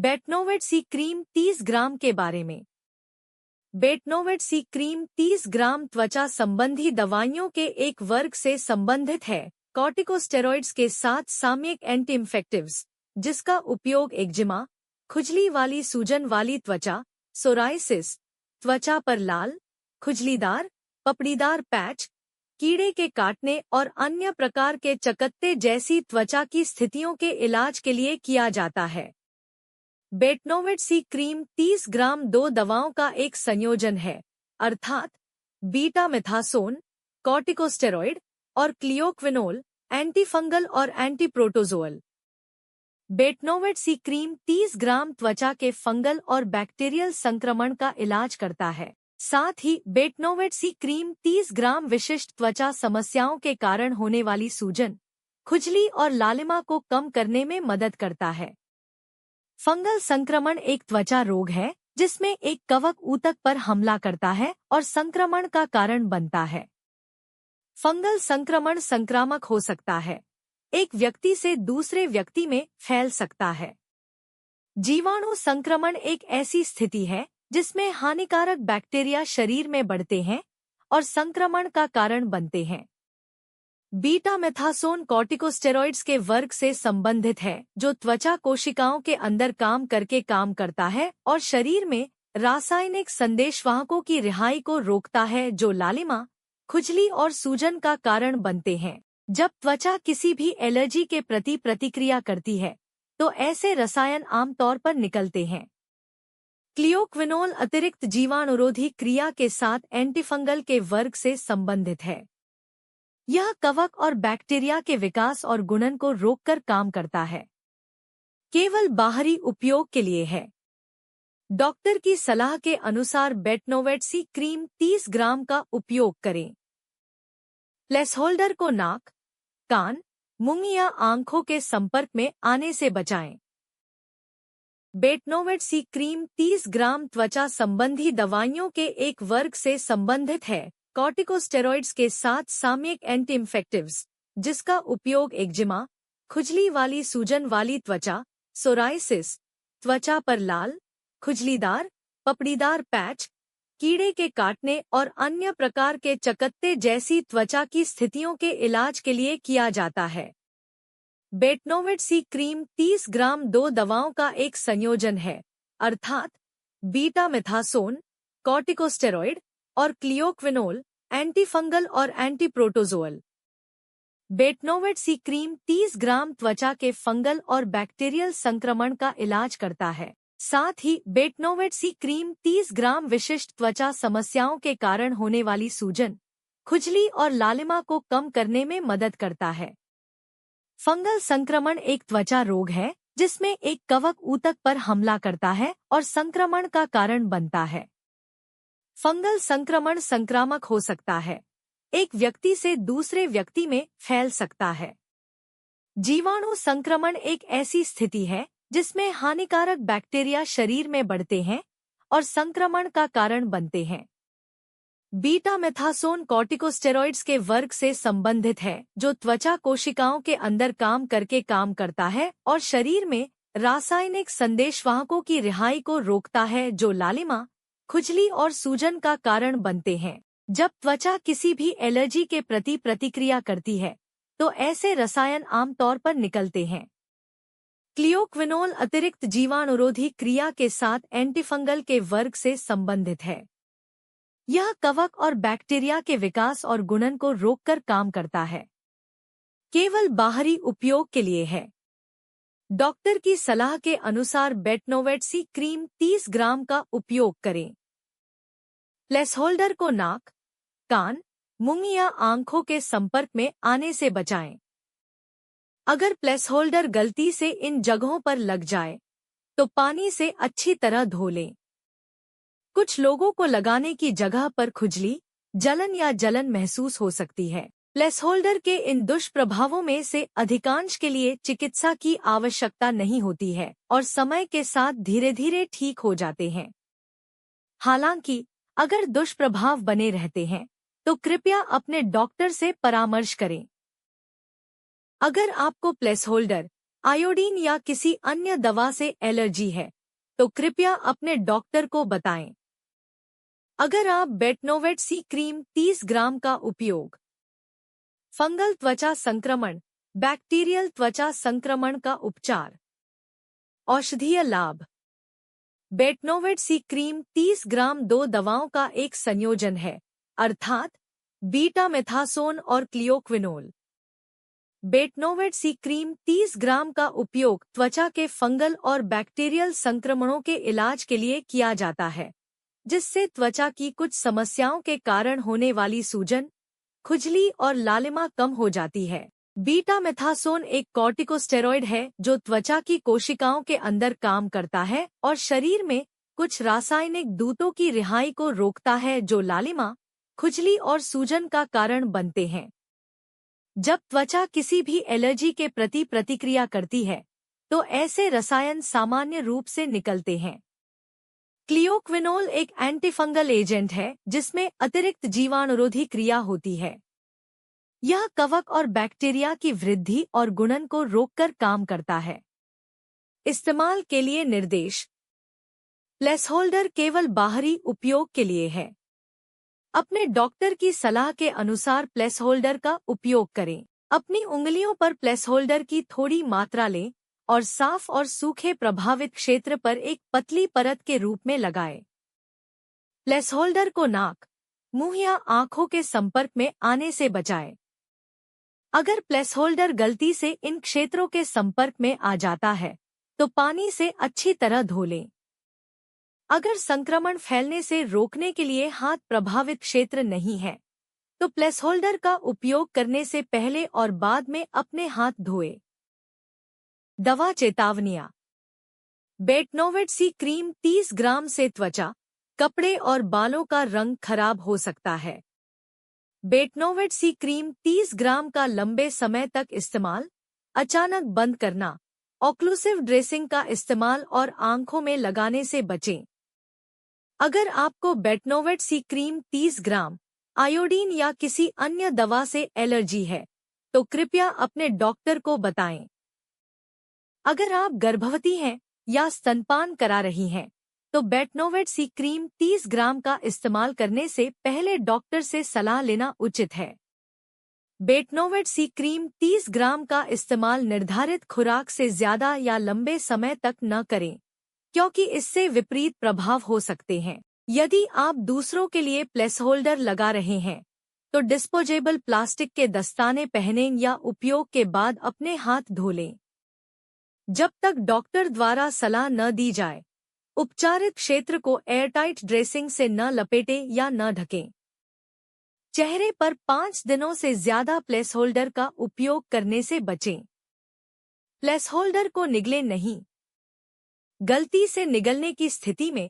Betnovate सी cream 30 ग्राम के बारे में। बेटनोवेट सी क्रीम 30 ग्राम त्वचा संबंधी दवाइयों के एक वर्ग से संबंधित है, कॉर्टिकोस्टेरॉइड्स के साथ सामयिक एंटी इंफेक्टिव्स, जिसका उपयोग एक्जिमा, खुजली वाली सूजन वाली त्वचा, सोराइसिस, त्वचा पर लाल, खुजलीदार, पपड़ीदार पैच, कीड़े के काटने और अन्य प्रकार के चकत्ते जैसी त्वचा की स्थितियों के इलाज के लिए किया जाता है। बेटनोवेट सी क्रीम 30 ग्राम 2 दवाओं का एक संयोजन है, अर्थात बीटामेथासोन, कॉर्टिकोस्टेरॉइड और क्लियोक्विनोल, एंटीफंगल और एंटीप्रोटोजोअल। बेटनोवेट सी क्रीम 30 ग्राम त्वचा के फंगल और बैक्टीरियल संक्रमण का इलाज करता है। साथ ही बेटनोवेट सी क्रीम 30 ग्राम विशिष्ट त्वचा समस्याओं के कारण होने वाली सूजन, खुजली और लालिमा को कम करने में मदद करता है। फंगल संक्रमण एक त्वचा रोग है जिसमें एक कवक ऊतक पर हमला करता है और संक्रमण का कारण बनता है। फंगल संक्रमण संक्रामक हो सकता है, एक व्यक्ति से दूसरे व्यक्ति में फैल सकता है। जीवाणु संक्रमण एक ऐसी स्थिति है जिसमें हानिकारक बैक्टीरिया शरीर में बढ़ते हैं और संक्रमण का कारण बनते हैं। बीटामेथासोन कॉर्टिकोस्टेरॉइड्स के वर्ग से संबंधित है, जो त्वचा कोशिकाओं के अंदर काम करके काम करता है और शरीर में रासायनिक संदेशवाहकों की रिहाई को रोकता है, जो लालिमा, खुजली और सूजन का कारण बनते हैं। जब त्वचा किसी भी एलर्जी के प्रति प्रतिक्रिया करती है, तो ऐसे रसायन आमतौर पर निकलते हैं। क्लियोक्विनोल अतिरिक्त जीवाणुरोधी क्रिया के साथ एंटीफंगल के वर्ग से संबंधित है। यह कवक और बैक्टीरिया के विकास और गुणन को रोककर काम करता है। केवल बाहरी उपयोग के लिए है। डॉक्टर की सलाह के अनुसार बेटनोवेट सी क्रीम 30 ग्राम का उपयोग करें। प्लेसहोल्डर को नाक, कान, मुंह या आंखों के संपर्क में आने से बचाएं। बेटनोवेट सी क्रीम 30 ग्राम त्वचा संबंधी दवाइयों के एक वर्ग से संबंधित है, कॉर्टिकोस्टेरॉइड्स के साथ सामयिक एंटी इंफेक्टिव्स, जिसका उपयोग एक्जिमा, खुजली वाली सूजन वाली त्वचा, सोराइसिस, त्वचा पर लाल, खुजलीदार, पपड़ीदार पैच, कीड़े के काटने और अन्य प्रकार के चकत्ते जैसी त्वचा की स्थितियों के इलाज के लिए किया जाता है। बेटनोवेट सी क्रीम 30 ग्राम 2 दवाओं का एक संयोजन है, अर्थात बीटामेथासोन, कॉर्टिकोस्टेरॉइड और क्लियोक्विनोल, एंटीफंगल और एंटीप्रोटोजोअल। बेटनोवेट सी क्रीम 30 ग्राम त्वचा के फंगल और बैक्टीरियल संक्रमण का इलाज करता है। साथ ही बेटनोवेट सी क्रीम 30 ग्राम विशिष्ट त्वचा समस्याओं के कारण होने वाली सूजन, खुजली और लालिमा को कम करने में मदद करता है। फंगल संक्रमण एक त्वचा रोग है जिसमें एक कवक ऊतक पर हमला करता है और संक्रमण का कारण बनता है। फंगल संक्रमण संक्रामक हो सकता है, एक व्यक्ति से दूसरे व्यक्ति में फैल सकता है। जीवाणु संक्रमण एक ऐसी स्थिति है जिसमें हानिकारक बैक्टीरिया शरीर में बढ़ते हैं और संक्रमण का कारण बनते हैं। बीटामेथासोन कॉर्टिकोस्टेरॉइड्स के वर्ग से संबंधित है, जो त्वचा कोशिकाओं के अंदर काम करके काम करता है और शरीर में रासायनिक संदेशवाहकों की रिहाई को रोकता है, जो लालिमा, खुजली और सूजन का कारण बनते हैं। जब त्वचा किसी भी एलर्जी के प्रति प्रतिक्रिया करती है, तो ऐसे रसायन आमतौर पर निकलते हैं। क्लियोक्विनोल अतिरिक्त जीवाणुरोधी क्रिया के साथ एंटीफंगल के वर्ग से संबंधित है। यह कवक और बैक्टीरिया के विकास और गुणन को रोककर काम करता है। केवल बाहरी उपयोग के लिए है। डॉक्टर की सलाह के अनुसार बेटनोवेट सी क्रीम 30 ग्राम का उपयोग करें। प्लेसहोल्डर को नाक, कान, मुंह या आंखों के संपर्क में आने से बचाएं। अगर प्लेसहोल्डर गलती से इन जगहों पर लग जाए, तो पानी से अच्छी तरह धो लें। कुछ लोगों को लगाने की जगह पर खुजली, जलन या जलन महसूस हो सकती है। प्लेसहोल्डर के इन दुष्प्रभावों में से अधिकांश के लिए चिकित्सा की आवश्यकता नहीं होती है और समय के साथ धीरे धीरे ठीक हो जाते हैं। हालांकि अगर दुष्प्रभाव बने रहते हैं, तो कृपया अपने डॉक्टर से परामर्श करें। अगर आपको प्लेसहोल्डर आयोडीन या किसी अन्य दवा से एलर्जी है तो कृपया अपने डॉक्टर को बताएं। अगर आप बेटनोवेट सी क्रीम 30 ग्राम का उपयोग फंगल त्वचा संक्रमण, बैक्टीरियल त्वचा संक्रमण का उपचार, औषधीय लाभ। बेटनोवेट सी क्रीम 30 ग्राम 2 दवाओं का एक संयोजन है, अर्थात बीटामेथासोन और क्लियोक्विनोल। बेटनोवेट सी क्रीम 30 ग्राम का उपयोग त्वचा के फंगल और बैक्टीरियल संक्रमणों के इलाज के लिए किया जाता है, जिससे त्वचा की कुछ समस्याओं के कारण होने वाली सूजन, खुजली और लालिमा कम हो जाती है। बीटामेथासोन एक कॉर्टिकोस्टेरॉइड है जो त्वचा की कोशिकाओं के अंदर काम करता है और शरीर में कुछ रासायनिक दूतों की रिहाई को रोकता है जो लालिमा, खुजली और सूजन का कारण बनते हैं। जब त्वचा किसी भी एलर्जी के प्रति प्रतिक्रिया करती है तो ऐसे रसायन सामान्य रूप से निकलते हैं। क्लियोक्विनोल एक एंटीफंगल एजेंट है जिसमें अतिरिक्त जीवाणुरोधी क्रिया होती है। यह कवक और बैक्टीरिया की वृद्धि और गुणन को रोककर काम करता है। इस्तेमाल के लिए निर्देश। प्लेसहोल्डर केवल बाहरी उपयोग के लिए है। अपने डॉक्टर की सलाह के अनुसार प्लेसहोल्डर का उपयोग करें। अपनी उंगलियों पर प्लेसहोल्डर की थोड़ी मात्रा लें और साफ और सूखे प्रभावित क्षेत्र पर एक पतली परत के रूप में लगाएं। प्लेसहोल्डर को नाक, मुंह या आंखों के संपर्क में आने से बचाएं। अगर प्लेसहोल्डर गलती से इन क्षेत्रों के संपर्क में आ जाता है तो पानी से अच्छी तरह धो लें। अगर संक्रमण फैलने से रोकने के लिए हाथ प्रभावित क्षेत्र नहीं है तो प्लेसहोल्डर का उपयोग करने से पहले और बाद में अपने हाथ धोएं। दवा चेतावनियां। बेटनोवेट सी क्रीम 30 ग्राम से त्वचा, कपड़े और बालों का रंग खराब हो सकता है। बेटनोवेट सी क्रीम 30 ग्राम का लंबे समय तक इस्तेमाल, अचानक बंद करना, ऑक्लूसिव ड्रेसिंग का इस्तेमाल और आंखों में लगाने से बचें। अगर आपको बेटनोवेट सी क्रीम 30 ग्राम, आयोडीन या किसी अन्य दवा से एलर्जी है तो कृपया अपने डॉक्टर को बताएं। अगर आप गर्भवती हैं या स्तनपान करा रही हैं तो बेटनोवेट सी क्रीम 30 ग्राम का इस्तेमाल करने से पहले डॉक्टर से सलाह लेना उचित है। बेटनोवेट सी क्रीम 30 ग्राम का इस्तेमाल निर्धारित खुराक से ज्यादा या लंबे समय तक न करें, क्योंकि इससे विपरीत प्रभाव हो सकते हैं। यदि आप दूसरों के लिए प्लेसहोल्डर लगा रहे हैं तो डिस्पोजेबल प्लास्टिक के दस्ताने पहनें या उपयोग के बाद अपने हाथ धो लें। जब तक डॉक्टर द्वारा सलाह न दी जाए, उपचारित क्षेत्र को एयरटाइट ड्रेसिंग से न लपेटें या न ढकें। चेहरे पर 5 दिनों से ज्यादा प्लेसहोल्डर का उपयोग करने से बचें। प्लेसहोल्डर को निगलें नहीं। गलती से निगलने की स्थिति में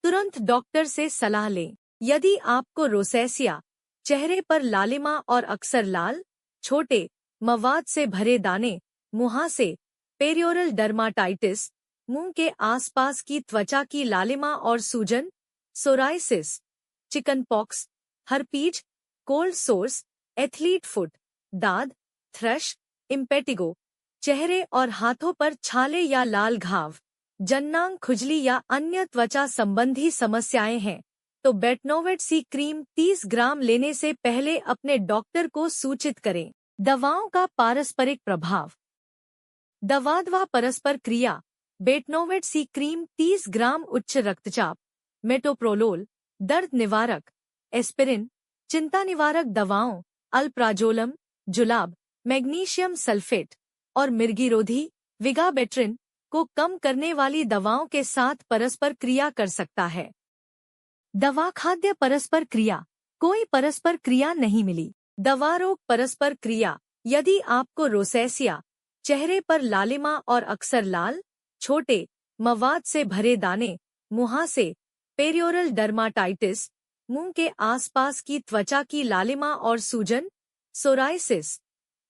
तुरंत डॉक्टर से सलाह लें। यदि आपको रोसेसिया, चेहरे पर लालिमा और अक्सर लाल, छोटे, मवाद से भरे दाने, मुहासे, पेरियोरल डर्माटाइटिस, मुंह के आसपास की त्वचा की लालिमा और सूजन, psoriasis, chickenpox, herpes, cold source, athlete foot, दाद, थ्रश, इम्पेटिगो, चेहरे और हाथों पर छाले या लाल घाव, जन्नांग खुजली या अन्य त्वचा संबंधी समस्याएं हैं तो बेटनोवेट सी क्रीम 30 ग्राम लेने से पहले अपने डॉक्टर को सूचित करें। दवाओं का पारस्परिक प्रभाव। दवा परस्पर क्रिया। बेटनोवेट सी क्रीम 30 ग्राम उच्च रक्तचाप, मेटोप्रोलोल, दर्द निवारक, एस्पिरिन, चिंता निवारक दवाओं, अल्प्राजोलम, जुलाब, मैग्नीशियम सल्फेट और मिर्गीरोधी, विगाबेट्रिन को कम करने वाली दवाओं के साथ परस्पर क्रिया कर सकता है। दवा खाद्य परस्पर क्रिया। कोई परस्पर क्रिया नहीं मिली। दवा रोग परस्पर क्रिया। यदि आपको रोसेसिया, चेहरे पर लालिमा और अक्सर लाल, छोटे, मवाद से भरे दाने, मुहासे, पेरियोरल डर्माटाइटिस, मुंह के आसपास की त्वचा की लालिमा और सूजन, psoriasis,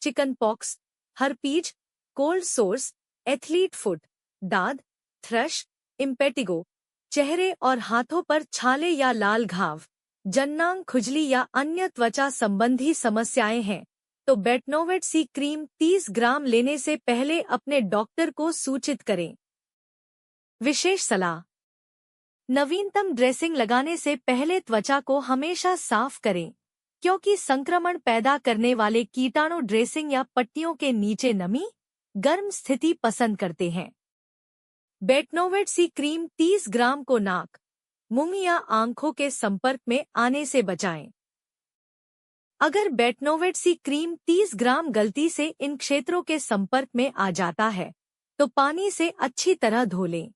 chickenpox, herpes, cold source, athlete foot, दाद, थ्रश, इम्पेटिगो, चेहरे और हाथों पर छाले या लाल घाव, जन्नांग खुजली या अन्य त्वचा संबंधी समस्याएं हैं तो बेटनोवेट सी क्रीम 30 ग्राम लेने से पहले अपने डॉक्टर को सूचित करें। विशेष सलाह। नवीनतम ड्रेसिंग लगाने से पहले त्वचा को हमेशा साफ करें, क्योंकि संक्रमण पैदा करने वाले कीटाणु ड्रेसिंग या पट्टियों के नीचे नमी, गर्म स्थिति पसंद करते हैं। बेटनोवेट सी क्रीम 30 ग्राम को नाक, मुंह या आंखों के संपर्क में आने से बचाएं। अगर बेटनोवेट सी क्रीम 30 ग्राम गलती से इन क्षेत्रों के संपर्क में आ जाता है, तो पानी से अच्छी तरह धो लें।